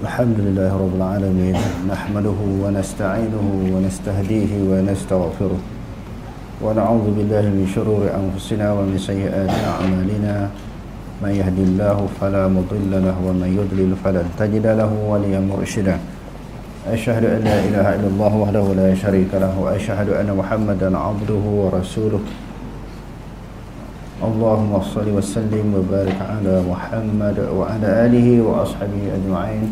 الحمد لله رب العالمين نحمده ونستعينه ونستهديه ونستغفره ونعوذ بالله من شرور أنفسنا ومن سيئات أعمالنا من يهد الله فلا مضل له ومن يضلل فلن تجد له وليا مرشدا أشهد أن لا إله إلا الله وحده لا شريك له وأشهد أن محمدا عبده ورسوله اللهم صل وسلم وبارك على محمد وعلى آله وأصحابه أجمعين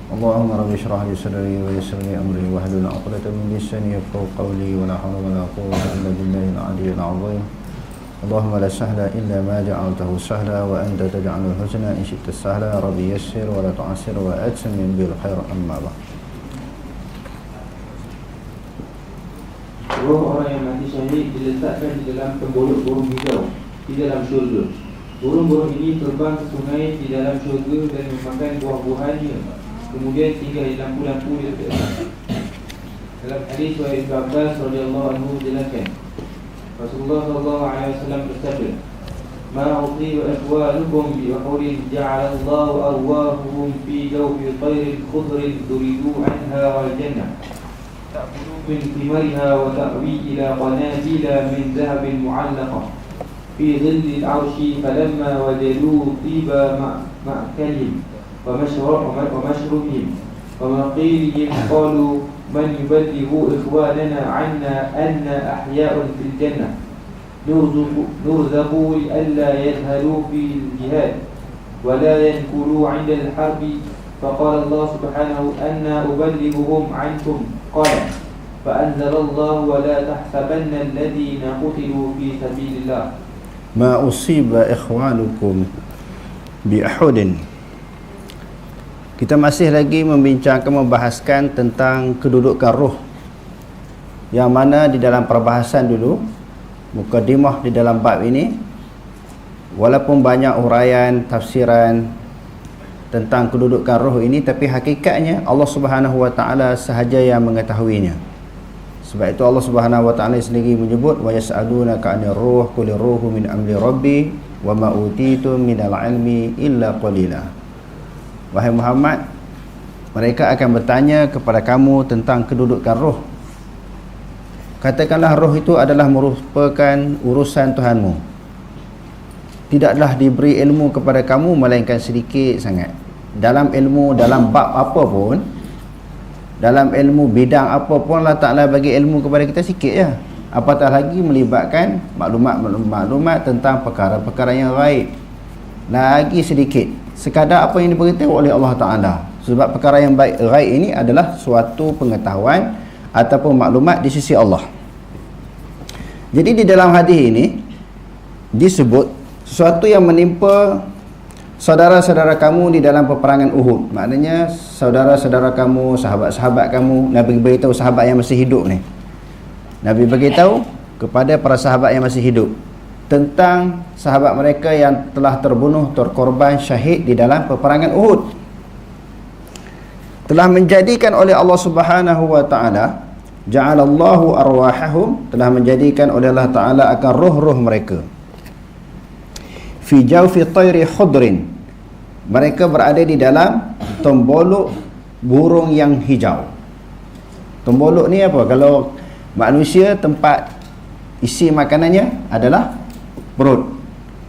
اللهم رب اشرح لي صدري ويسر لي أمري واحلل عقدة من لساني يفقهوا قولي ولا حول ولا قوة إلا بالله العلي العظيم اللهم لا سهل إلا ما جعلته سهلا وأنت تجعل الحزن إن شئت سهلا ربي يسر ولا تعسر وأتمم بالخير أما بعد. Roh orang yang mati syahid diletakkan di dalam pembolok burung hijau di dalam syurga. Burung-burung ini terbang ke sungai di dalam syurga dan memakan buah-buahannya, kemudian tinggal di lampu-lampu di tepi atas. Dalam hadis Ibn Abbas radhiyallahu anhu dijelaskan, Rasulullah sallallahu alaihi wasallam bersabda, "Ma usiba ikhwanukum bi uhudin ja'alallahu arwahum fi jawfi tayrin khudrin turidu anha wal jannah ta'kulu min thimariha wa ta'wi ila qanadila min dhahabin mu'allaqah في ظل العرش فلما وجدوا طيب مأكلهم ومشربهم ومقيلهم قالوا من يبلغ إخواننا عنا أن أحياء في الجنة نرزق لئلا يذهلوا في الجهاد ولا ينكلوا عند الحرب فقال الله سبحانه أنا أبلغهم عنكم قال فأنزل الله ولا تحسبن الذين قتلوا في سبيل الله ما أصيب إخوانكم بأحد. Kita masih lagi membahaskan tentang kedudukan roh, yang mana di dalam perbahasan dulu mukadimah di dalam bab ini, walaupun banyak huraian tafsiran tentang kedudukan roh ini, tapi hakikatnya Allah Subhanahu wa taala sahaja yang mengetahuinya. Sebab itu Allah Subhanahu wa taala sendiri menyebut wa yas'alunaka 'anir ruh qul ruhu min amri rabbi wa ma utitum minal ilmi illa qalila. Wahai Muhammad, mereka akan bertanya kepada kamu tentang kedudukan roh. Katakanlah roh itu adalah merupakan urusan Tuhanmu. Tidaklah diberi ilmu kepada kamu melainkan sedikit sangat. Dalam ilmu, dalam bab apa pun, dalam ilmu bidang apa pun Allah Ta'ala bagi ilmu kepada kita sikit je. Apatah lagi melibatkan maklumat tentang perkara-perkara yang gaib, lagi sedikit. Sekadar apa yang diberitahu oleh Allah Ta'ala. Sebab perkara yang gaib ini adalah suatu pengetahuan ataupun maklumat di sisi Allah. Jadi di dalam hadis ini disebut sesuatu yang menimpa saudara-saudara kamu di dalam peperangan Uhud. Maknanya saudara-saudara kamu, sahabat-sahabat kamu. Nabi beritahu sahabat yang masih hidup ni. Nabi beritahu kepada para sahabat yang masih hidup tentang sahabat mereka yang telah terbunuh, terkorban, syahid di dalam peperangan Uhud. Telah menjadikan oleh Allah Subhanahu wa taala, ja'alallahu arwahahum, telah menjadikan oleh Allah Ta'ala akan roh-roh mereka fi jawfi tayri khudrin, mereka berada di dalam tembolok burung yang hijau. Tembolok ni apa? Kalau manusia tempat isi makanannya adalah perut.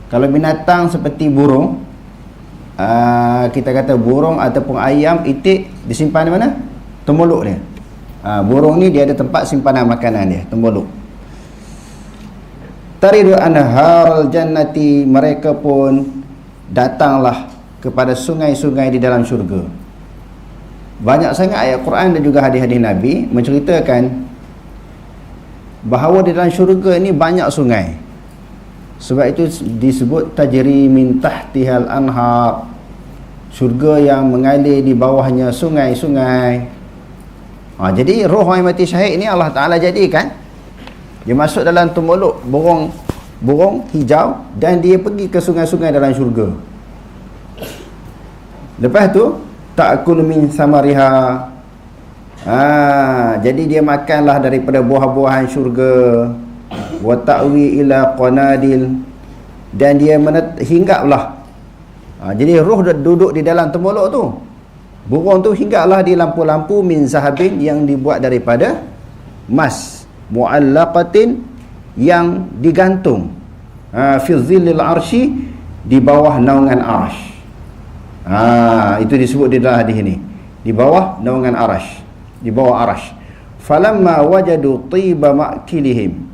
Kalau binatang seperti burung, kita kata burung ataupun ayam, itik, disimpan di mana? Tembolok dia. Burung ni dia ada tempat simpanan makanan dia, tembolok. Taridu anharul jannati, mereka pun datanglah kepada sungai-sungai di dalam syurga. Banyak sangat ayat Quran dan juga hadis-hadis Nabi menceritakan bahawa di dalam syurga ini banyak sungai. Sebab itu disebut tajri min tahtihal anhar, syurga yang mengalir di bawahnya sungai-sungai. Jadi roh yang mati syahid ini Allah Ta'ala jadikan dia masuk dalam tembolok burung hijau dan dia pergi ke sungai-sungai dalam syurga. Lepas tu ta'kul min samariha, jadi dia makanlah daripada buah-buahan syurga. Wa ta'wi ila qanadil, dan dia hinggaplah. Jadi roh duduk di dalam tembolok tu. Burung tu hinggaplah di lampu-lampu min zahabin yang dibuat daripada emas, mu'allaqatin yang digantung, fi zillil arsy, di bawah naungan arsy. Itu disebut di dalam hadis ini, di bawah naungan arsy, di bawah arsy. Falamma wajadu tiba ma'kilihim,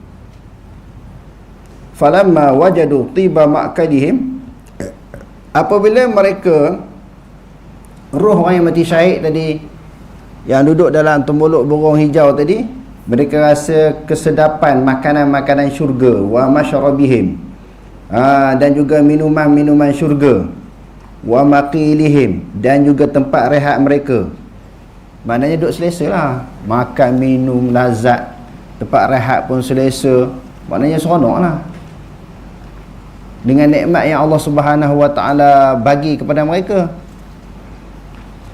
falamma wajadu tiba ma'kalihim, apabila mereka, roh orang yang mati syahid tadi, yang duduk dalam tumbuluk burung hijau tadi, mereka rasa kesedapan makanan-makanan syurga, wa masyrabihim, dan juga minuman-minuman syurga, wa maqilihim, dan juga tempat rehat mereka. Maknanya duduk selesa lah, makan minum lazat, tempat rehat pun selesa, maknanya seronok lah dengan nikmat yang Allah Subhanahu wa taala bagi kepada mereka.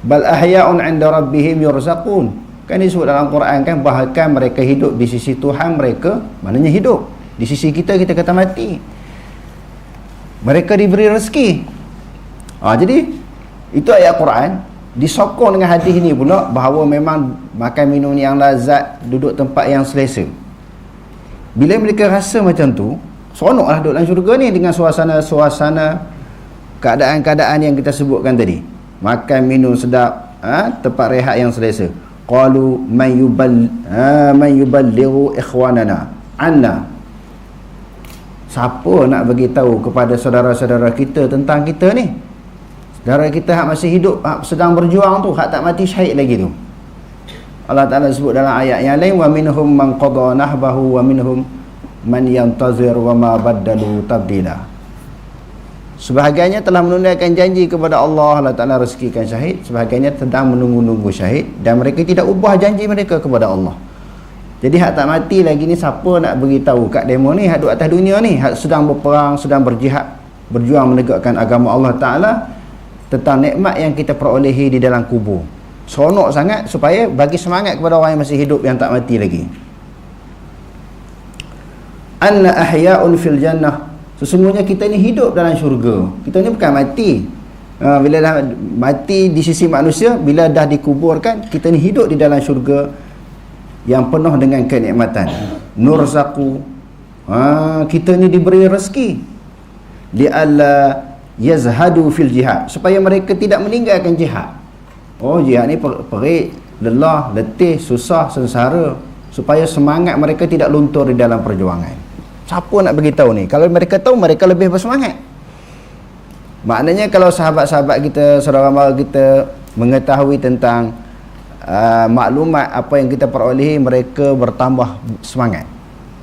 Bal ahya'un 'inda rabbihim yurzaqun, kan disebut dalam Quran kan, bahkan mereka hidup di sisi Tuhan mereka, maknanya hidup. Di sisi kita, kita kata mati, mereka diberi rezeki. Jadi itu ayat Quran disokong dengan hadis ini pula, bahawa memang makan minum yang lazat, duduk tempat yang selesa. Bila mereka rasa macam tu, seronoklah duduk dalam syurga ni, dengan suasana-suasana, keadaan-keadaan yang kita sebutkan tadi, makan minum sedap, tempat rehat yang selesa. Qalu man yuballighu ikhwanana anna, siapa nak bagi tahu kepada saudara-saudara kita tentang kita ni, saudara kita hak masih hidup, hak sedang berjuang tu, hak tak mati syahid lagi tu. Allah Ta'ala sebut dalam ayat yang lain, wa minhum man qada nahbahu wa minhum man yantazir wa ma baddalu tabdila. Sebahagiannya telah menunaikan janji kepada Allah, Allah Ta'ala rezekikan syahid. Sebahagiannya sedang menunggu-nunggu syahid, dan mereka tidak ubah janji mereka kepada Allah. Jadi hak tak mati lagi ni, siapa nak beritahu kat demo ni, hak duduk atas dunia ni, hak sedang berperang, sedang berjihad, berjuang menegakkan agama Allah Ta'ala, tentang nikmat yang kita perolehi di dalam kubur. Seronok sangat, supaya bagi semangat kepada orang yang masih hidup, yang tak mati lagi. Anna ahya'un fil jannah, sesungguhnya kita ni hidup dalam syurga. Kita ni bukan mati. Bila dah mati di sisi manusia, bila dah dikuburkan, kita ni hidup di dalam syurga yang penuh dengan kenikmatan. Nurzaku, kita ni diberi rezeki. Li'alla yazhadu fil jihad, supaya mereka tidak meninggalkan jihad. Jihad ni perik, lelah, letih, susah, sengsara, supaya semangat mereka tidak luntur di dalam perjuangan. Siapa nak beritahu ni? Kalau mereka tahu, mereka lebih bersemangat. Maknanya kalau sahabat-sahabat kita, saudara-saudara kita mengetahui tentang maklumat apa yang kita perolehi, mereka bertambah semangat.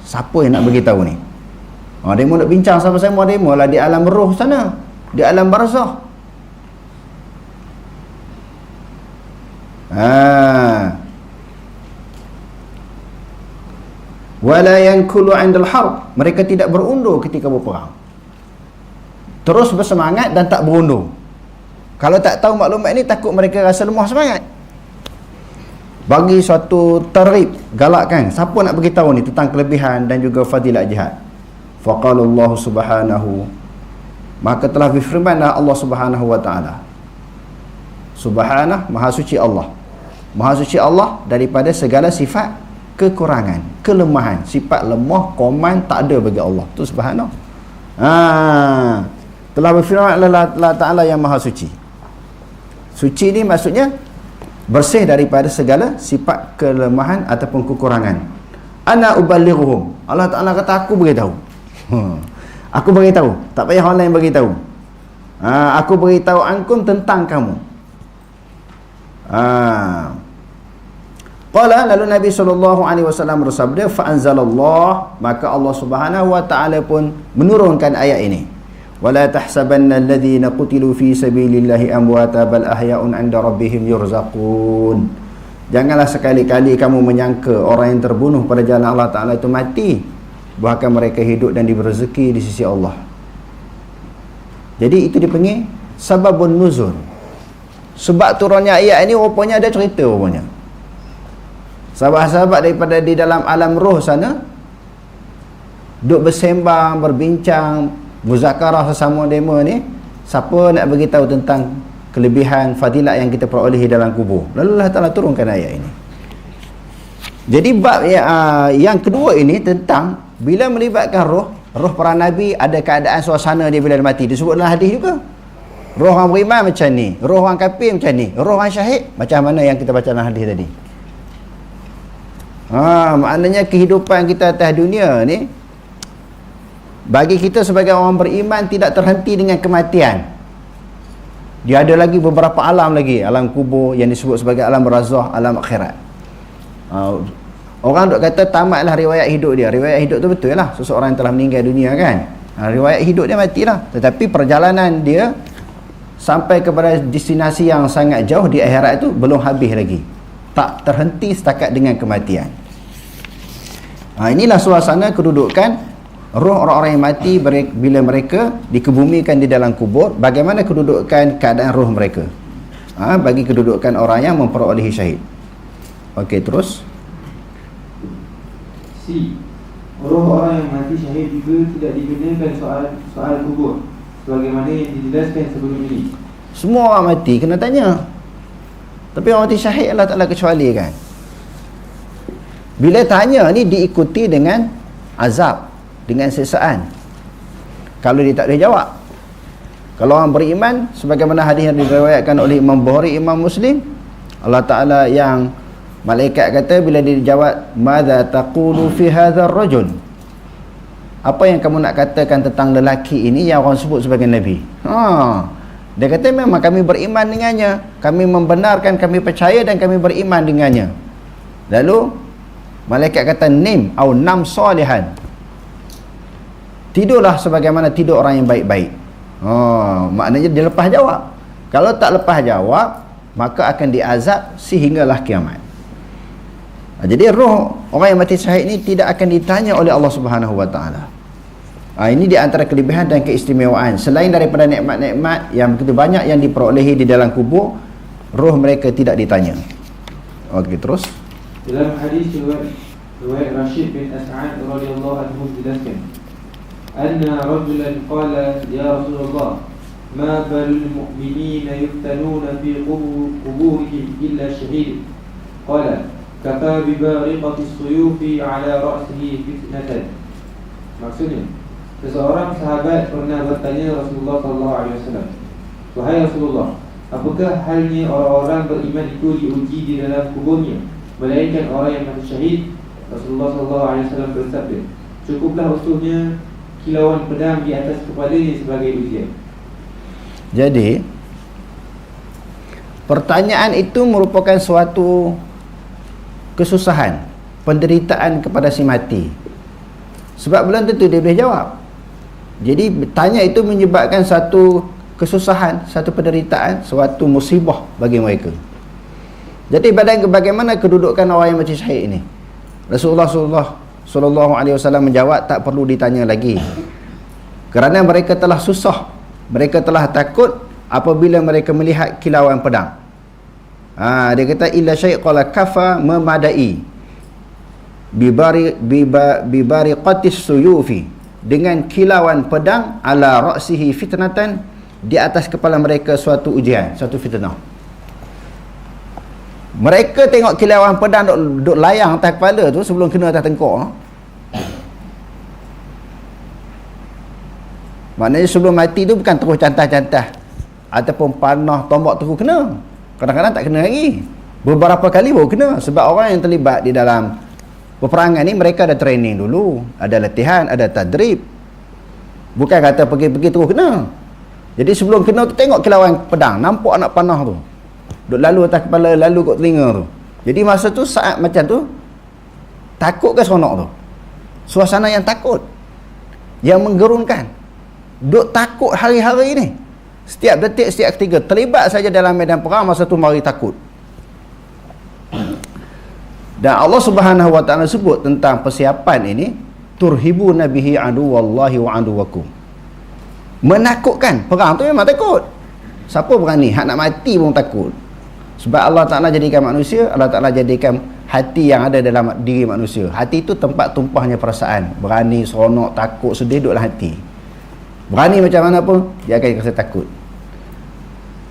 Siapa yang nak beritahu ni? Demo nak bincang sama-sama, demo lah di alam roh sana, di alam barzakh. Wala yankulu 'indal harb, mereka tidak berundur ketika berperang. Terus bersemangat dan tak berundur. Kalau tak tahu maklumat ni, takut mereka rasa lemah semangat. Bagi suatu targhib, galakkan. Siapa nak beritahu ni tentang kelebihan dan juga fadilat jihad? Faqala Allah Subhanahu, maka telah berfirmanlah Allah Subhanahu wa taala. Subhanah, maha suci Allah. Maha suci Allah daripada segala sifat kekurangan, kelemahan. Sifat lemah, koman tak ada bagi Allah. Tu subhanallah. Telah berfirman Allah Ta'ala yang maha suci. Suci ni maksudnya bersih daripada segala sifat kelemahan ataupun kekurangan. Ana uballighuhum, Allah Ta'ala kata aku beritahu. Aku beritahu, tak payah orang lain beritahu. Aku beritahu angkum tentang kamu. Qala, lalu Nabi SAW bersabda, fa anzalallah, maka Allah Subhanahu wa taala pun menurunkan ayat ini. Wala tahsabanna alladhina qutilu fi sabilillahi amwata bal ahya'un 'inda rabbihim yurzaqun. Janganlah sekali-kali kamu menyangka orang yang terbunuh pada jalan Allah Taala itu mati, bahkan mereka hidup dan diberi rezeki di sisi Allah. Jadi itu dipanggil sababun nuzul. Sebab turunnya ayat ini rupanya ada cerita rupanya. Sahabat-sahabat daripada di dalam alam roh sana duk bersembang, berbincang, muzakarah sesama demo ni, siapa nak beritahu tentang kelebihan fadilat yang kita perolehi dalam kubur. Lalu Allah Ta'ala turunkan ayat ini. Jadi bab yang kedua ini tentang bila melibatkan roh para nabi, ada keadaan suasana dia bila dia mati. Disebut dalam hadis juga. Roh orang beriman macam ni, roh orang kafir macam ni, roh orang syahid macam mana yang kita baca dalam hadis tadi. Maknanya kehidupan kita atas dunia ni, bagi kita sebagai orang beriman tidak terhenti dengan kematian. Dia ada lagi beberapa alam lagi, alam kubur yang disebut sebagai alam barzakh, alam akhirat. Orang duk kata tamatlah riwayat hidup dia. Riwayat hidup tu betul lah, seseorang yang telah meninggal dunia kan. Riwayat hidup dia matilah, tetapi perjalanan dia sampai kepada destinasi yang sangat jauh di akhirat itu belum habis lagi, tak terhenti setakat dengan kematian. Inilah suasana kedudukan roh orang-orang yang mati bila mereka dikebumikan di dalam kubur. Bagaimana kedudukan keadaan roh mereka bagi kedudukan orang yang memperolehi syahid. Okey, terus C. Roh orang yang mati syahid juga tidak digunakan soal kubur sebagaimana yang dijelaskan sebelum ini. Semua orang mati kena tanya, tapi orang mati syahid Allah Ta'ala kecualikan. Bila tanya ni diikuti dengan azab, dengan siksaan kalau dia tak boleh jawab. Kalau orang beriman, sebagaimana hadis yang diriwayatkan oleh Imam Bukhari, Imam Muslim, Allah Ta'ala yang malaikat kata bila dia dijawab, madza taqulu fi hadzal rajul, apa yang kamu nak katakan tentang lelaki ini yang orang sebut sebagai Nabi? Dia kata memang kami beriman dengannya, kami membenarkan, kami percaya dan kami beriman dengannya. Lalu malaikat kata nim au nam salihan, tidurlah sebagaimana tidur orang yang baik-baik. Maknanya dia lepas jawab. Kalau tak lepas jawab, maka akan diazab sehinggalah kiamat. Jadi roh orang yang mati syahid ni tidak akan ditanya oleh Allah Subhanahu Wa Taala. Ini di antara kelebihan dan keistimewaan. Selain daripada nikmat-nikmat yang begitu banyak yang diperolehi di dalam kubur, roh mereka tidak ditanya. Okey, terus. Dalam hadis riwayat Rashid bin As'ad radhiyallahu anhu dijelaskan, anna rajulan qala ya Rasulullah, ma balul mu'minina yuftanuna fi quburihim illa syahid. Qala kata bibariqati suyufi ala ra'sihi fitnatan. Maksudnya, seseorang sahabat pernah bertanya Rasulullah SAW, wahai Rasulullah, apakah halnya orang-orang beriman itu diuji di dalam kuburnya, melainkan orang yang mati syahid? Rasulullah SAW bersabda, cukuplah usulnya kilauan pedang di atas kepalanya sebagai ujian. Jadi pertanyaan itu merupakan suatu kesusahan, penderitaan kepada si mati, sebab belum tentu dia boleh jawab. Jadi tanya itu menyebabkan satu kesusahan, satu penderitaan, suatu musibah bagi mereka. Jadi bagaimana kedudukan orang yang mati syahid ini? Rasulullah SAW menjawab, tak perlu ditanya lagi, kerana mereka telah susah, mereka telah takut apabila mereka melihat kilauan pedang. Dia kata illa syai' qala kafa memadai bibariqatis suyufi, dengan kilauan pedang ala ra'sihi fitnatan, di atas kepala mereka suatu ujian, suatu fitnah. Mereka tengok kilauan pedang duk layang atas kepala tu sebelum kena atas tengkok. Maknanya sebelum mati tu bukan terus cantah-cantah ataupun panah tombak terus kena. Kadang-kadang tak kena lagi, beberapa kali baru kena. Sebab orang yang terlibat di dalam peperangan ni, mereka ada training dulu, ada latihan, ada tadrib. Bukan kata pergi-pergi terus kena. Jadi sebelum kena tu tengok kilauan pedang, nampak anak panah tu duk lalu atas kepala, lalu kat telinga tu. Jadi masa tu, saat macam tu, takut ke seronok tu? Suasana yang takut, yang menggerunkan. Duk takut hari-hari ni, setiap detik, setiap ketika terlibat saja dalam medan perang, masa tu mari takut. Dan Allah Subhanahu Wa Taala sebut tentang persiapan ini, turhibu nabihi aduwallahi wa aduwakum. Menakutkan. Perang tu memang takut. Siapa berani? Hak nak mati pun takut. Sebab Allah Ta'ala jadikan manusia, Allah Ta'ala jadikan hati yang ada dalam diri manusia. Hati itu tempat tumpahnya perasaan. Berani, seronok, takut, sedih, duduk dalam hati. Berani macam mana pun, dia akan rasa takut.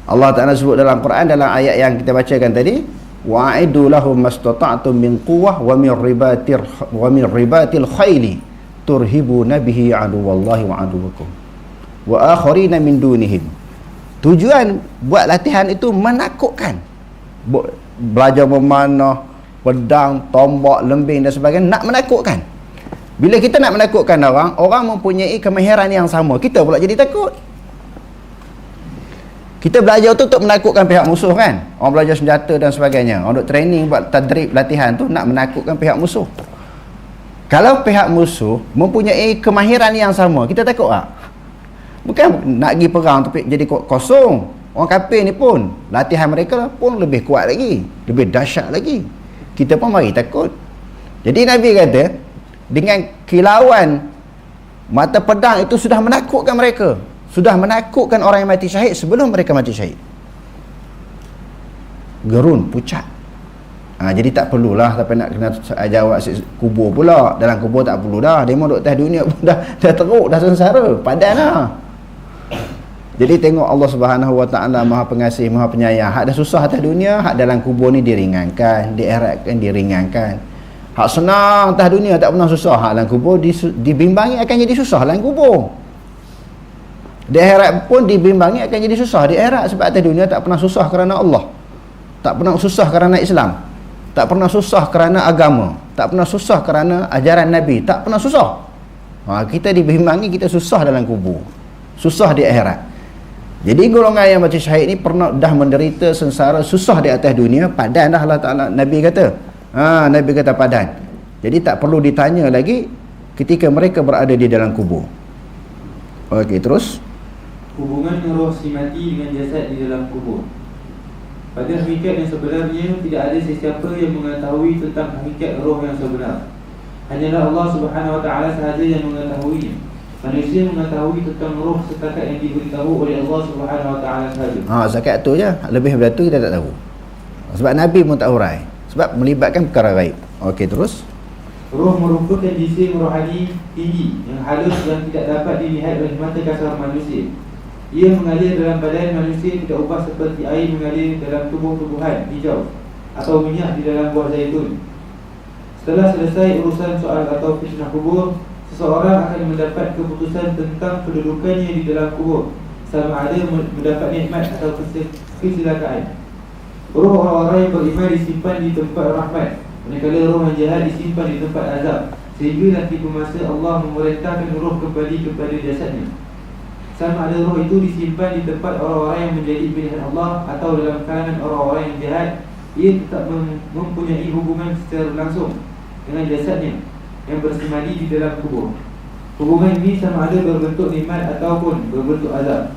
Allah Ta'ala sebut dalam Quran, dalam ayat yang kita bacakan tadi, wa'idu lahum mastata'tum min quwwah wa min ribatil khayli turhibuna bihi aduwallahi wa aduwakum wa akharina min dunihim. Tujuan buat latihan itu menakutkan. Belajar memanah, pedang, tombak, lembing dan sebagainya, nak menakutkan. Bila kita nak menakutkan orang mempunyai kemahiran yang sama, kita pula jadi takut. Kita belajar tu untuk menakutkan pihak musuh kan. Orang belajar senjata dan sebagainya, orang duk training buat tadrib latihan tu nak menakutkan pihak musuh. Kalau pihak musuh mempunyai kemahiran yang sama, kita takut tak? Bukan nak pergi perang tu jadi kosong. Orang kafir ni pun latihan mereka pun lebih kuat lagi, lebih dahsyat lagi. Kita pun mari takut. Jadi Nabi kata, dengan kilauan mata pedang itu sudah menakutkan mereka, sudah menakutkan orang yang mati syahid sebelum mereka mati syahid. Gerun, pucat. Jadi tak perlulah tapi nak kena jawab kubur pula. Dalam kubur tak perlu dah. Dia mau duduk atas dunia pun dah teruk, dah sengsara. Padan lah. Jadi tengok Allah Subhanahu Wa Ta'ala Maha Pengasih, Maha Penyayang. Hak dah susah atas dunia, hak dalam kubur ni diringankan, dieratkan, diringankan. Hak senang atas dunia tak pernah susah, hak dalam kubur dibimbangi akan jadi susah dalam kubur. Di akhirat pun dibimbangi akan jadi susah di akhirat, sebab atas dunia tak pernah susah kerana Allah, tak pernah susah kerana Islam, tak pernah susah kerana agama, tak pernah susah kerana ajaran Nabi, tak pernah susah. Kita dibimbangi, kita susah dalam kubur, susah di akhirat. Jadi golongan yang mati syahid ni pernah dah menderita sengsara susah di atas dunia, padan dah Allah Ta'ala. Nabi kata, Nabi kata padan. Jadi tak perlu ditanya lagi ketika mereka berada di dalam kubur. Okey, terus hubungan roh si mati dengan jasad di dalam kubur. Pada hakikat yang sebenarnya tidak ada sesiapa yang mengetahui tentang hakikat roh yang sebenar. Hanyalah Allah Subhanahu Wa Ta'ala sahaja yang mengetahuinya. Manusia mengetahui tentang roh setakat yang diberitahu oleh Allah Subhanahu Wa Ta'ala sahaja. Setakat tu je. Lebih daripada tu kita tak tahu. Sebab Nabi pun tak hurai, sebab melibatkan perkara gaib. Okey, terus roh merupakan jisim rohani tinggi yang halus yang tidak dapat dilihat oleh mata kasar manusia. Ia mengalir dalam badan manusia tidak ubah seperti air mengalir dalam tubuh-tubuhan hijau atau minyak di dalam buah zaitun. Setelah selesai urusan soal atau fitnah kubur, seseorang akan mendapat keputusan tentang kedudukannya di dalam kubur, sama ada mendapat nikmat atau kecelakaan. Roh orang-orang yang beriman disimpan di tempat rahmat, manakala roh yang jahat disimpan di tempat azab, sehingga nanti bermasa Allah memerintahkan roh kembali kepada jasadnya. Sama ada roh itu disimpan di tempat orang-orang yang menjadi pilihan Allah atau dalam kalangan orang-orang yang jahat, ia tetap mempunyai hubungan secara langsung dengan jasadnya yang bersemadi di dalam kubur. Hubungan ini sama ada berbentuk nikmat ataupun berbentuk azab.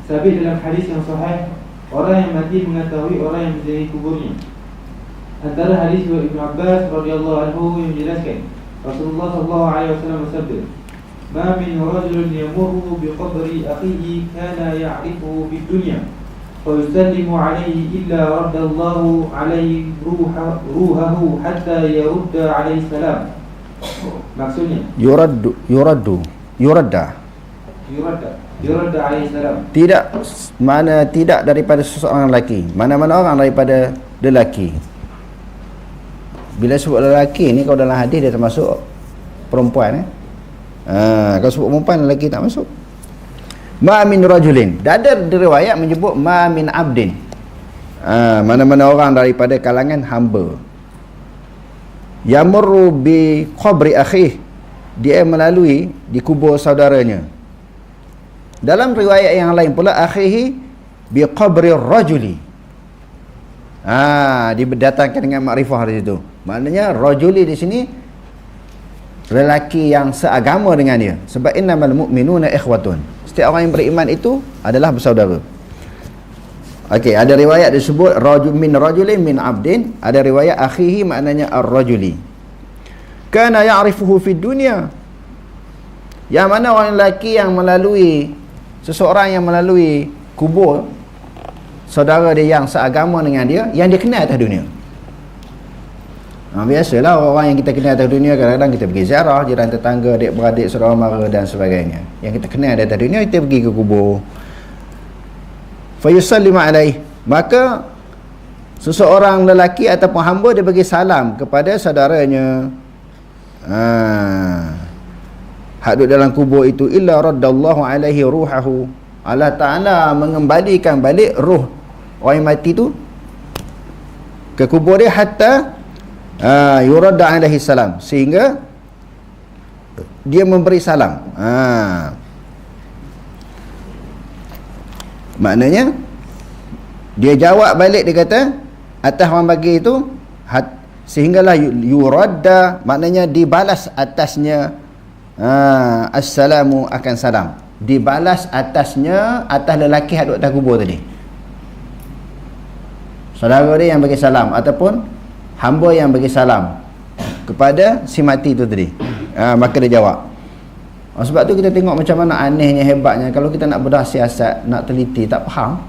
Sabit dalam hadis yang sahih, orang yang mati mengetahui orang yang menjadi kuburnya. Antara hadis Ibn Abbas radhiyallahu anhu yang menjelaskan, Rasulullah sallallahu alaihi wasallam bersabda, "Ma min rajulin yamurru bi qabri akhihi kana ya'rifuhu bid dunya, fa yusallimu alaihi illa raddallahu alaihi ruhahu hatta yarudda alaihi salam." Maksudnya yuradda alaihi salam. Tidak daripada seseorang lelaki. Mana-mana orang daripada lelaki. Bila sebut lelaki ni, kalau dalam hadis dia termasuk perempuan. Kalau sebut perempuan, lelaki tak masuk. Ma min rajulin. Ada riwayat menyebut ma min abdin. Mana-mana orang daripada kalangan hamba. Yamurru bi qabri akhih, dia melalui di kubur saudaranya. Dalam riwayat yang lain pula, akhihi bi qabri rajuli. Didatangkan dengan makrifah di situ. Maknanya rajuli di sini lelaki yang seagama dengan dia. Sebab innamal mu'minuna ikhwatun. Setiap orang yang beriman itu adalah bersaudara. Okey, ada riwayat disebut rajulin min abdin, ada riwayat akhihi maknanya ar-rajuli. Kana ya'rifuhu fid dunya. Yang mana orang lelaki yang melalui, seseorang yang melalui kubur saudara dia yang seagama dengan dia, yang dia kenal atas dunia. Biasalah orang yang kita kenal atas dunia, kadang-kadang kita pergi ziarah jiran tetangga, adik-beradik, saudara mara dan sebagainya. Yang kita kenal atas dunia, kita pergi ke kubur. fayusallimu alaihi, maka seseorang lelaki ataupun hamba dia bagi salam kepada saudaranya. Hak duduk dalam kubur itu, illa raddallahu alaihi ruhahu, Allah Ta'ala mengembalikan balik ruh orang yang mati tu ke kubur dia, hatta yuradda alaihi salam, sehingga dia memberi salam. Maknanya dia jawab balik, dia kata atas orang bagi itu, sehinggalah yuradda, maknanya dibalas atasnya assalamu akan salam, dibalas atasnya, atas lelaki yang duduk atas kubur tadi, saudara dia yang bagi salam ataupun hamba yang bagi salam kepada si mati itu tadi. Maka dia jawab. Sebab tu kita tengok macam mana anehnya, hebatnya, kalau kita nak bedah siasat, nak teliti, tak faham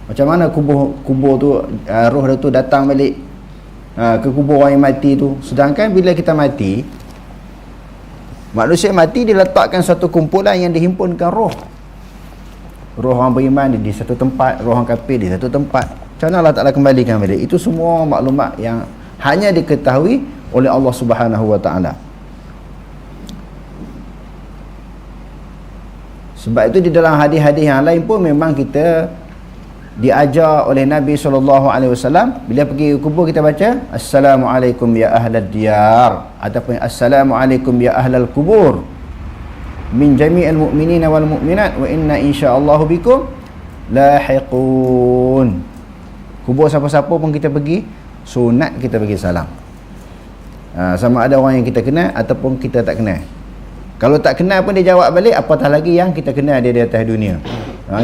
macam mana kubur tu, roh dia tu datang balik ke kubur orang yang mati tu. Sedangkan bila kita mati, manusia mati diletakkan satu kumpulan yang dihimpunkan roh orang beriman di satu tempat, roh orang kafir di satu tempat. Macam mana Allah Ta'ala kembalikan balik? Itu semua maklumat yang hanya diketahui oleh Allah Subhanahu Wa Ta'ala. Sebab itu di dalam hadis-hadis yang lain pun memang kita diajar oleh Nabi SAW, bila pergi kubur kita baca Assalamualaikum ya ahlal diyar, ataupun Assalamualaikum ya ahlal kubur, min jami'il mu'minina wal mu'minat, wa inna insya'allahu bikum lahiqun. Kubur siapa-siapa pun kita pergi, sunat kita bagi salam, sama ada orang yang kita kenal ataupun kita tak kenal. Kalau tak kenal pun dia jawab balik, apatah lagi yang kita kenal dia di atas dunia,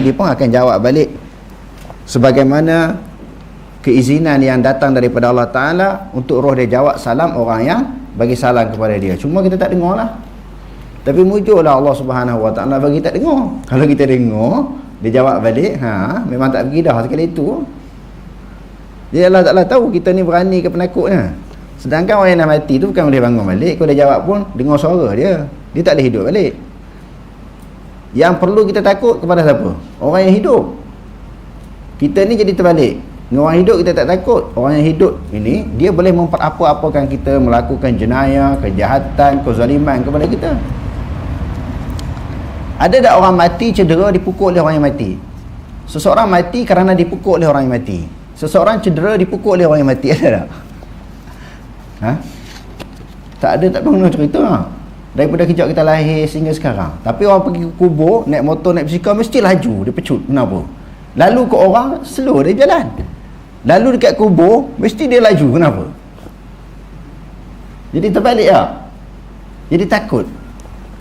dia pun akan jawab balik sebagaimana keizinan yang datang daripada Allah Ta'ala untuk roh dia jawab salam orang yang bagi salam kepada dia. Cuma kita tak dengar lah, tapi mujurlah Allah Subhanahu Wa Ta'ala bagi tak dengar. Kalau kita dengar, dia jawab balik, memang tak pergi dah sekali itu. Jadi Allah Ta'ala tahu kita ni berani ke penakutnya. Sedangkan orang yang dah mati tu bukan boleh bangun balik. Kalau dia jawab pun dengar suara dia tak boleh hidup balik. Yang perlu kita takut kepada siapa? Orang yang hidup. Kita ni jadi terbalik. Dengan orang hidup kita tak takut. Orang yang hidup ini, dia boleh memperapa-apakan kita, melakukan jenayah, kejahatan, kezaliman kepada kita. Ada tak orang mati cedera dipukul oleh orang yang mati? Seseorang mati kerana dipukul oleh orang yang mati. Seseorang cedera dipukul oleh orang yang mati. Ada tak? Tak ada, tak pernah cerita daripada kejap kita lahir sehingga sekarang. Tapi orang pergi ke kubur, naik motor, naik basikal, mesti laju, dia pecut. Kenapa? Lalu ke orang, slow dia jalan. Lalu dekat kubur, mesti dia laju. Kenapa? Jadi terbalik tak? Jadi takut.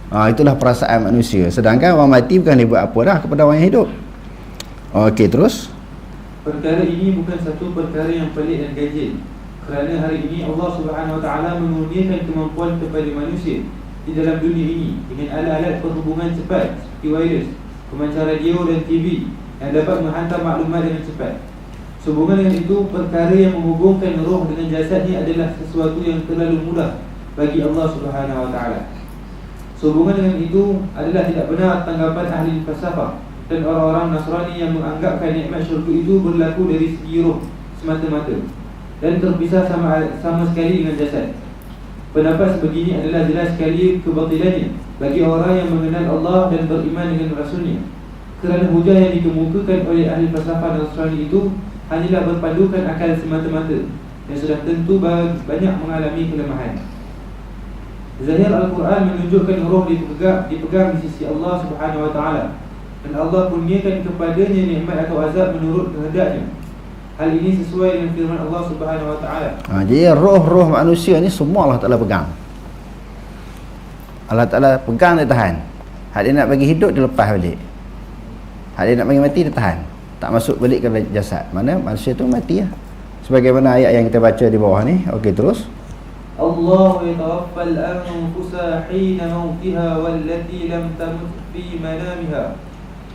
Itulah perasaan manusia. Sedangkan orang mati bukan dia buat apa dah kepada orang yang hidup. Okey, terus. Perkara ini bukan satu perkara yang pelik dan ganjil, kerana hari ini Allah Subhanahu Wa Ta'ala mengurniakan kemampuan kepada manusia di dalam dunia ini dengan alat-alat perhubungan cepat seperti wireless, pemancar radio dan TV yang dapat menghantar maklumat dengan cepat. Sehubungan dengan itu, perkara yang menghubungkan roh dengan jasad ini adalah sesuatu yang terlalu mudah bagi Allah Subhanahu Wa Ta'ala. Sehubungan dengan itu adalah tidak benar tanggapan ahli falsafah dan orang-orang Nasrani yang menganggapkan nikmat syurga itu berlaku dari segi roh semata-mata dan terpisah sama sekali dengan jasad. Pendapat sebegini adalah jelas sekali kebatilannya bagi orang yang mengenal Allah dan beriman dengan Rasulnya, kerana hujah yang dikemukakan oleh ahli falsafah Nasrani itu hanyalah berpandukan akal semata-mata yang sudah tentu banyak mengalami kelemahan. Zahir Al-Quran menunjukkan roh dipegang di sisi Allah Subhanahu Wa Ta'ala, dan Allah kurniakan kepadanya nikmat atau azab menurut kehendaknya. Hal ini sesuai dengan firman Allah Subhanahu Wa Ta'ala. Jadi roh-roh manusia ni semua Allah Ta'ala pegang. Allah Ta'ala pegang, dia tahan. Hak dia nak bagi hidup, dia lepas balik. Hak dia nak bagi mati, dia tahan. Tak masuk balik ke jasad. Mana manusia tu mati lah. Sebagaimana ayat yang kita baca di bawah ni. Okey, terus. Allah yatawaffal anfusa hina mautiha wallati lam tamut fi manamiha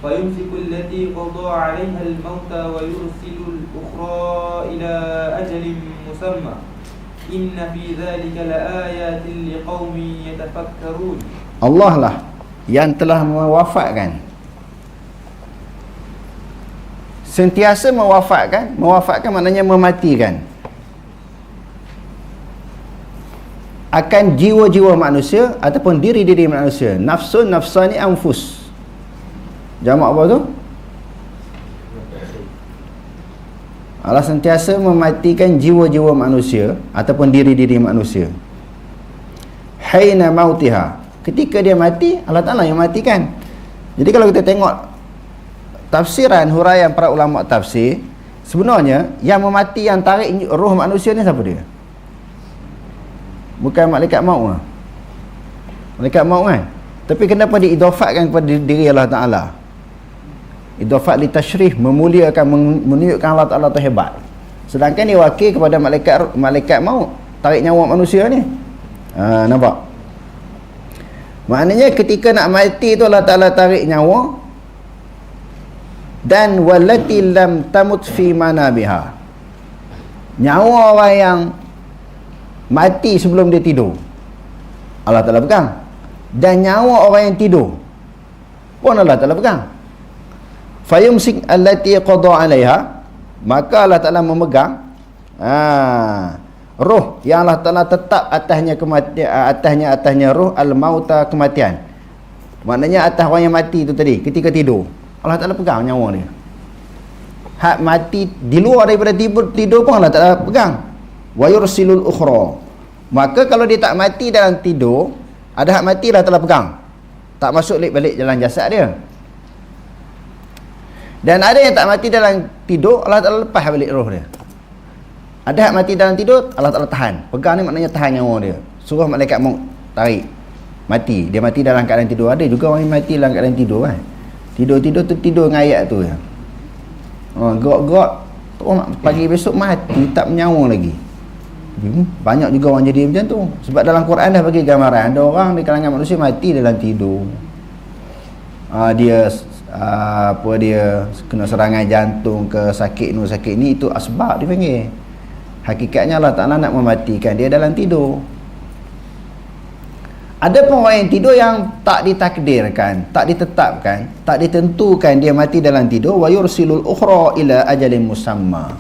فيمسك التي قضى عليها الموت ويرسل الأخرى إلى أجل مسمى إن في ذلك لآيات لقوم يتفكرون. Allah lah yang telah mewafatkan sentiasa mewafatkan. Mewafatkan maknanya mematikan akan jiwa-jiwa manusia ataupun diri-diri manusia. Nafsun, nafsani, anfus. Jamak apa tu? Allah sentiasa mematikan jiwa-jiwa manusia ataupun diri-diri manusia. Haina mautiha, ketika dia mati, Allah Ta'ala yang matikan. Jadi kalau kita tengok tafsiran huraian para ulama tafsir, sebenarnya yang memati, yang tarik roh manusia ni siapa dia? Bukan malaikat maut lah. Malaikat maut kan. Tapi kenapa diidafatkan kepada diri Allah Ta'ala? Idafat li tasyrih, memuliakan, menunjukkan Allah Ta'ala tu hebat. Sedangkan dia wakil kepada malaikat maut, tarik nyawa manusia ni. Nampak? Maknanya ketika nak mati tu Allah Ta'ala tarik nyawa. Dan wallati lam tamut fi manabiha, nyawa orang yang mati sebelum dia tidur, Allah Ta'ala pegang. Dan nyawa orang yang tidur pun Allah Ta'ala pegang. Fayumsik allati qada 'alaiha, maka Allah Ta'ala memegang roh yang Allah Ta'ala tetap atasnya kematian, atasnya roh al-mauta, kematian. Maknanya atas orang yang mati tu tadi ketika tidur, Allah Ta'ala pegang nyawa dia. Hak mati di luar daripada tidur pun Allah Ta'ala pegang. Wa yursilul ukhra, maka kalau dia tak mati dalam tidur, ada hak mati Allah Ta'ala pegang, tak masuk balik dalam jasad dia. Dan ada yang tak mati dalam tidur, Allah Ta'ala lepas balik roh dia. Ada hak mati dalam tidur, Allah Ta'ala tahan. Pegang ni maknanya tahan nyawa dia, suruh malaikat maut tarik, mati. Dia mati dalam keadaan tidur. Ada juga orang yang mati dalam keadaan tidur kan. Tidur tu tidur dengan ayat tu ya. Gerak-gerak pagi besok mati, tak menyawa lagi. Banyak juga orang jadi macam tu. Sebab dalam Quran dah bagi gambaran, ada orang di kalangan manusia mati dalam tidur. Dia dia kena serangan jantung ke, sakit ni, itu asbab dia panggil. Hakikatnya Allah Ta'ala nak mematikan dia dalam tidur. Ada pun orang yang tidur yang tak ditakdirkan, tak ditetapkan, tak ditentukan dia mati dalam tidur. Wa yursilul ukhra ila ajalin musamma,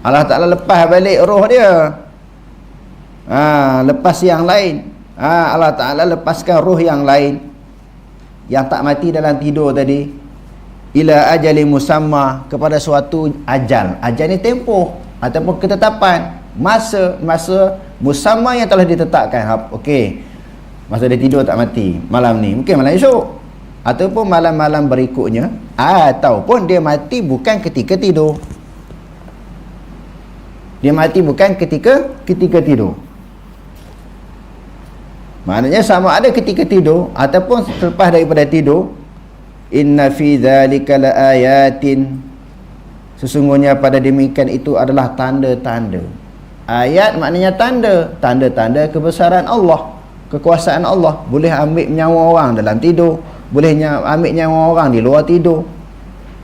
Allah Ta'ala lepas balik roh dia. Lepas yang lain, Allah Ta'ala lepaskan roh yang lain yang tak mati dalam tidur tadi, ila ajalin musamma, kepada suatu ajal. Ajal ni tempoh ataupun ketetapan, masa musamma yang telah ditetapkan. Okey, masa dia tidur tak mati malam ni, mungkin malam esok ataupun malam-malam berikutnya, ataupun dia mati bukan ketika tidur. Dia mati bukan ketika tidur. Maknanya sama ada ketika tidur ataupun selepas daripada tidur. Inna fi dzalika laayatin, sesungguhnya pada demikian itu adalah tanda-tanda. Ayat maknanya tanda-tanda kebesaran Allah, kekuasaan Allah. Boleh ambil nyawa orang dalam tidur, boleh ambil nyawa orang di luar tidur.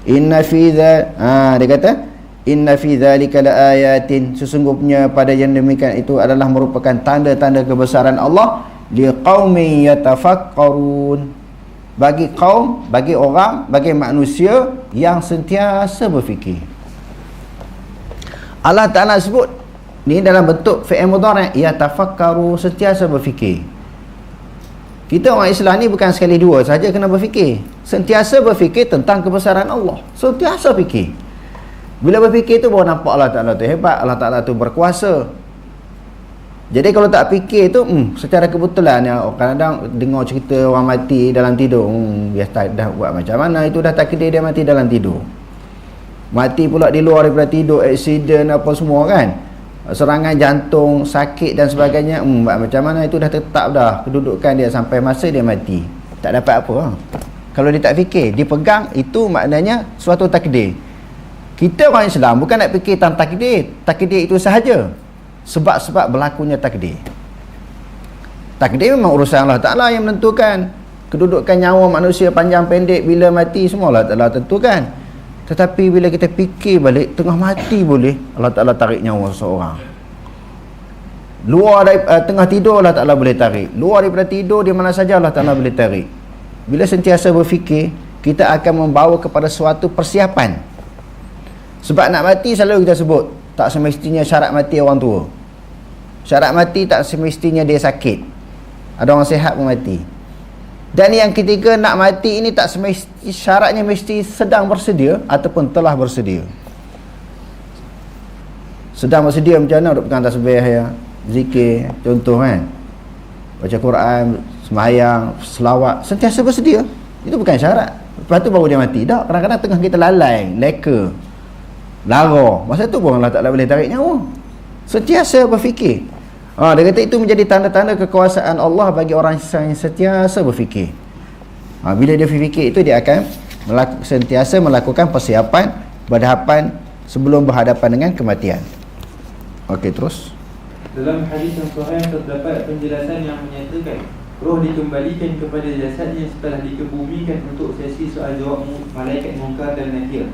Inna fi dia kata inna fi dzalika laayatin, sesungguhnya pada yang demikian itu adalah merupakan tanda-tanda kebesaran Allah, liqaumin yatafakkarun, bagi kaum, bagi orang, bagi manusia yang sentiasa berfikir. Allah Ta'ala sebut ni dalam bentuk fi'il mudhari', yatafakkaru, sentiasa berfikir. Kita orang Islam ni bukan sekali dua saja kena berfikir, sentiasa berfikir tentang kebesaran Allah, sentiasa fikir. Bila berfikir tu baru nampak Allah Ta'ala tu hebat, Allah Ta'ala tu berkuasa. Jadi kalau tak fikir tu secara kebetulan ya, kadang-kadang dengar cerita orang mati dalam tidur, biasa dah buat macam mana, itu dah takdir dia mati dalam tidur. Mati pula di luar daripada tidur, aksiden apa semua kan, serangan jantung, sakit dan sebagainya, buat macam mana, itu dah tetap dah kedudukan dia sampai masa dia mati, tak dapat apa. Kalau dia tak fikir, dipegang, itu maknanya suatu takdir. Kita orang Islam bukan nak fikir tentang takdir itu sahaja, sebab-sebab berlakunya takdir. Takdir memang urusan Allah Ta'ala yang menentukan. Kedudukan nyawa manusia panjang pendek, bila mati, semua Allah Ta'ala tentukan. Tetapi bila kita fikir balik, tengah mati boleh Allah Ta'ala tarik nyawa seseorang. Luar dari tengah tidur Allah Ta'ala boleh tarik. Luar daripada tidur, di mana saja Allah Ta'ala boleh tarik. Bila sentiasa berfikir, kita akan membawa kepada suatu persiapan. Sebab nak mati selalu kita sebut, tak semestinya syarat mati orang tua. Syarat mati tak semestinya dia sakit. Ada orang sihat pun mati. Dan yang ketiga, nak mati ini tak semesti syaratnya mesti sedang bersedia ataupun telah bersedia. Sedang bersedia macam mana? Duk pegang tasbih ya, zikir, contoh kan, baca Quran, sembahyang, selawat, sentiasa bersedia. Itu bukan syarat. Lepas tu baru dia mati. Tak, kadang-kadang tengah kita lalai, leka, lara, masa tu pun Allah Ta'ala boleh tarik nyawa. Sentiasa berfikir. Dia kata itu menjadi tanda-tanda kekuasaan Allah bagi orang yang sentiasa berfikir. Bila dia berfikir itu, dia akan sentiasa melakukan persiapan berhadapan sebelum berhadapan dengan kematian. Okey, terus. Dalam hadis yang sahih terdapat penjelasan yang menyatakan roh dikembalikan kepada jasadnya setelah dikebumikan untuk sesi soal jawab malaikat Munkar dan Nakir.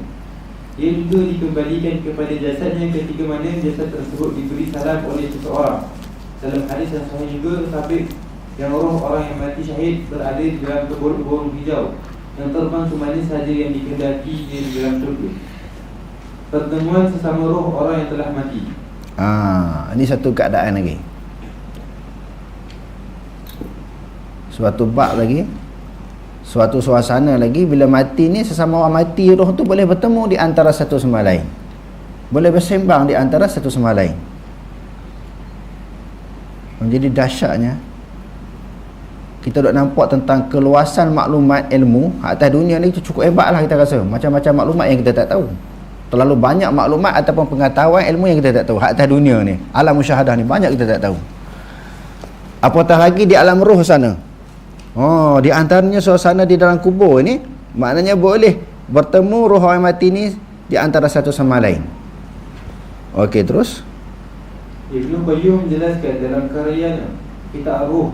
Ia juga dikembalikan kepada jasadnya ketika mana jasad tersebut diberi salam oleh seseorang. Dalam hadis yang sahih juga sabit yang roh orang yang mati syahid berada di dalam kebun hijau yang terbang semana sahaja yang dikehendaki di dalam surga. Pertemuan sesama roh orang yang telah mati. Ini satu keadaan lagi, suatu bab lagi, suatu suasana lagi. Bila mati ni, sesama orang mati, roh tu boleh bertemu di antara satu sama lain, boleh bersembang di antara satu sama lain. Menjadi dahsyatnya kita dok nampak tentang keluasan maklumat ilmu atas dunia ni. Cukup hebat lah kita rasa. Macam-macam maklumat yang kita tak tahu. Terlalu banyak maklumat ataupun pengetahuan ilmu yang kita tak tahu atas dunia ni. Alam musyahadah ni banyak kita tak tahu. Apatah lagi di alam roh sana. Di antaranya suasana di dalam kubur ni, maknanya boleh bertemu roh orang mati ni di antara satu sama lain. Okey, terus. Ibnu Qayyim menjelaskan dalam karyanya Kitab Ruh.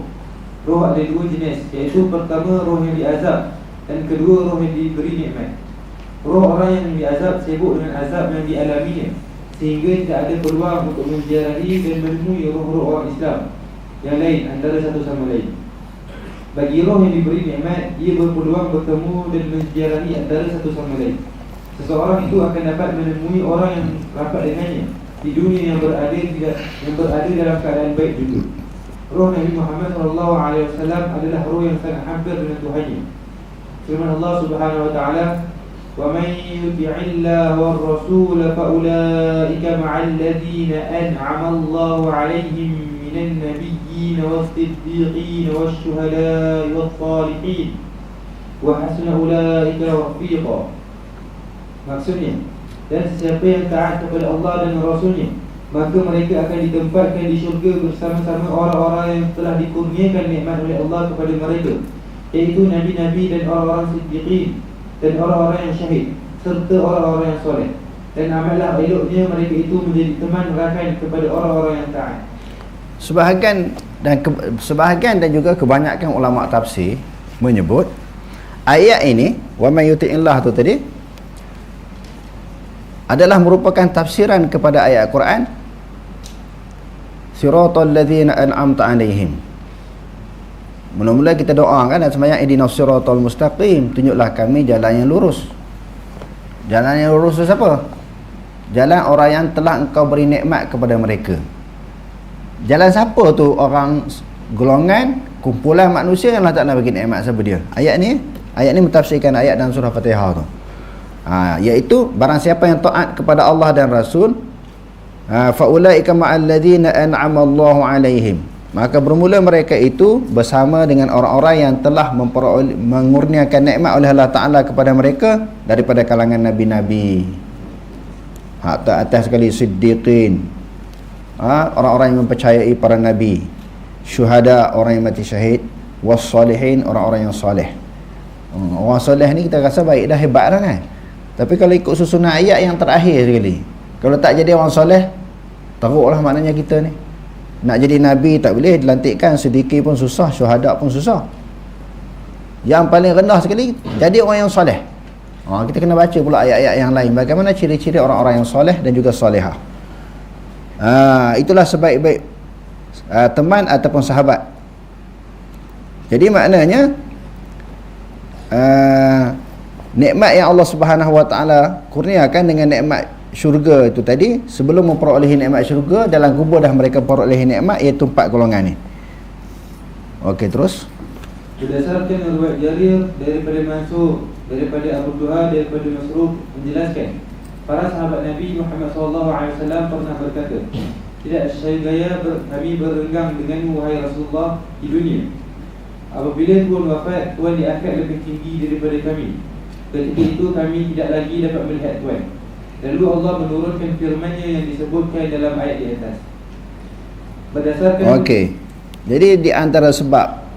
Roh ada dua jenis, iaitu pertama roh yang diazab dan kedua roh yang diberi nikmat. Roh orang yang diazab sibuk dengan azab yang dialaminya, sehingga tidak ada peluang untuk menziarahi dan menemui roh-roh orang Islam yang lain antara satu sama lain. Bagi roh yang diberi nikmat, ia berpeluang bertemu dan menziarahi antara satu sama lain. Seseorang itu akan dapat menemui orang yang rapat dengannya di dunia yang berada dalam keadaan baik juga. Roh Nabi Muhammad SAW adalah roh yang sangat hampir dengan Tuhannya. Firman Allah Subhanahu Wa Taala, وَمَنْ يُطِعِ اللَّهَ وَالرَّسُولَ فَأُولَٰئِكَ مَعَ الَّذِينَ أَنْعَمَ اللَّهُ عَلَيْهِمْ مِنَ النَّبِيِّينَ وَالصِّدِّيقِينَ وَالشُّهَدَاءِ وَالصَّالِحِينَ وَحَسُنَ أُولَٰئِكَ رَفِيقًا. Maksudnya, dan sesiapa yang taat kepada Allah dan Rasulnya, maka mereka akan ditempatkan di syurga bersama-sama orang-orang yang telah dikurniakan nikmat oleh Allah kepada mereka, iaitu Nabi-Nabi dan orang-orang siddiqin dan orang-orang yang syahid serta orang-orang yang soleh. Dan amatlah eloknya mereka itu menjadi teman rakan kepada orang-orang yang taat. Sebahagian dan juga kebanyakan ulama tafsir menyebut ayat ini, wa may yuti'illah tu tadi, adalah merupakan tafsiran kepada ayat Quran siratal ladzina an'amta 'alaihim. Mula-mula kita doa kan dan sembahyang ihdinas siratal mustaqim, tunjuklah kami jalan yang lurus. Jalan yang lurus tu siapa? Jalan orang yang telah engkau beri nikmat kepada mereka. Jalan siapa tu? Orang golongan kumpulan manusia yang Allah Ta'ala bagi nikmat. Siapa dia? Ayat ni mentafsirkan ayat dalam surah Fatihah tu. Iaitu barang siapa yang taat kepada Allah dan Rasul, faulaika ma'al ladzina an'ama Allahu 'alaihim, maka bermula mereka itu bersama dengan orang-orang yang telah mengurniakan nikmat oleh Allah Ta'ala kepada mereka daripada kalangan nabi-nabi. Atas sekali siddiqin, orang-orang yang mempercayai para nabi, syuhada, orang yang mati syahid, wassalihin, orang-orang yang soleh. Orang soleh ni kita rasa baik dah, hebat dah kan. Tapi kalau ikut susunan ayat yang terakhir sekali, kalau tak jadi orang soleh, teruklah maknanya kita ni. Nak jadi Nabi tak boleh, dilantikkan sedikit pun susah, syuhada pun susah. Yang paling rendah sekali, jadi orang yang soleh. Kita kena baca pula ayat-ayat yang lain, bagaimana ciri-ciri orang-orang yang soleh dan juga solehah. Itulah sebaik-baik teman ataupun sahabat. Jadi maknanya nikmat yang Allah Subhanahu Wa Taala kurniakan dengan nikmat syurga itu tadi, sebelum memperolehi nikmat syurga, dalam kubur dah mereka perolehi nikmat, iaitu 4 golongan ni. Okey, terus. Berdasarkan riwayat Jarir daripada Mansur, daripada Abu Duha, daripada Masruq menjelaskan, para sahabat Nabi Muhammad SAW pernah berkata, tidak syai'gaya kami berenggang denganmu wahai Rasulullah di dunia. Apabila Tuhan wafat, Tuhan diangkat lebih tinggi daripada kami. Ketika itu kami tidak lagi dapat melihat Tuhan. Lalu Allah menurunkan firman-Nya yang disebutkan dalam ayat di atas. Berdasarkan Okey. Jadi di antara sebab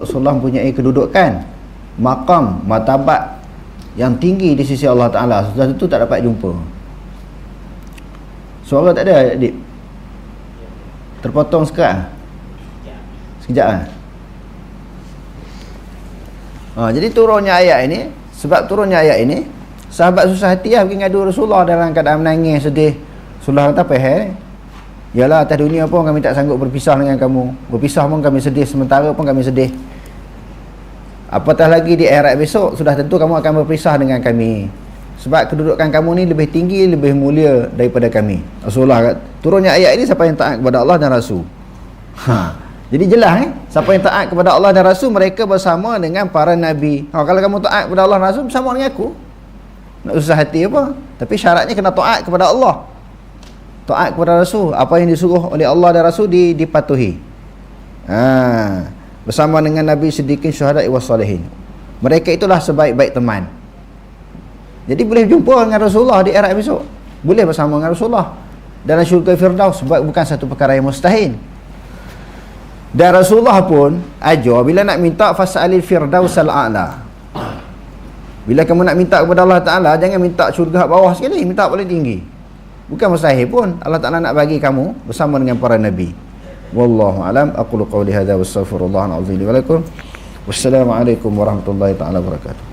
Rasulullah mempunyai kedudukan, maqam, martabat yang tinggi di sisi Allah Ta'ala. Sudah itu tak dapat jumpa. Suara tak ada, adik? Terpotong sekarang? Sekejap lah. Jadi turunnya ayat ini, sebab turunnya ayat ini, sahabat susah hati lah pergi ngadu Rasulullah dalam keadaan menangis, sedih. Rasulullah kata apa yalah, atas dunia pun kami tak sanggup berpisah dengan kamu. Berpisah pun kami sedih, sementara pun kami sedih. Apatah lagi di akhirat besok, sudah tentu kamu akan berpisah dengan kami. Sebab kedudukan kamu ni lebih tinggi, lebih mulia daripada kami. Rasulullah kata, turunnya ayat ini siapa yang taat kepada Allah dan Rasul. Jadi jelas siapa yang taat kepada Allah dan Rasul, mereka bersama dengan para Nabi. Kalau kamu taat kepada Allah dan Rasul, bersama dengan aku. Nak susah hati apa? Tapi syaratnya kena taat kepada Allah, taat kepada Rasul. Apa yang disuruh oleh Allah dan Rasul dipatuhi. Bersama dengan Nabi, Siddiqin, Syuhada' wa Salihin. Mereka itulah sebaik-baik teman. Jadi boleh jumpa dengan Rasulullah di akhirat besok. Boleh bersama dengan Rasulullah dalam syurga Firdaus, sebab bukan satu perkara yang mustahil. Dan Rasulullah pun ajar bila nak minta fas'alil firdausal a'la. Bila kamu nak minta kepada Allah Ta'ala, jangan minta syurga bawah sekali, minta paling tinggi. Bukan mustahil pun Allah Ta'ala nak bagi kamu bersama dengan para Nabi. Wallahu alam. Aqulu qawli hadza wa astaghfirullahal azim li wa lakum. Wassalamualaikum warahmatullahi taala wabarakatuh.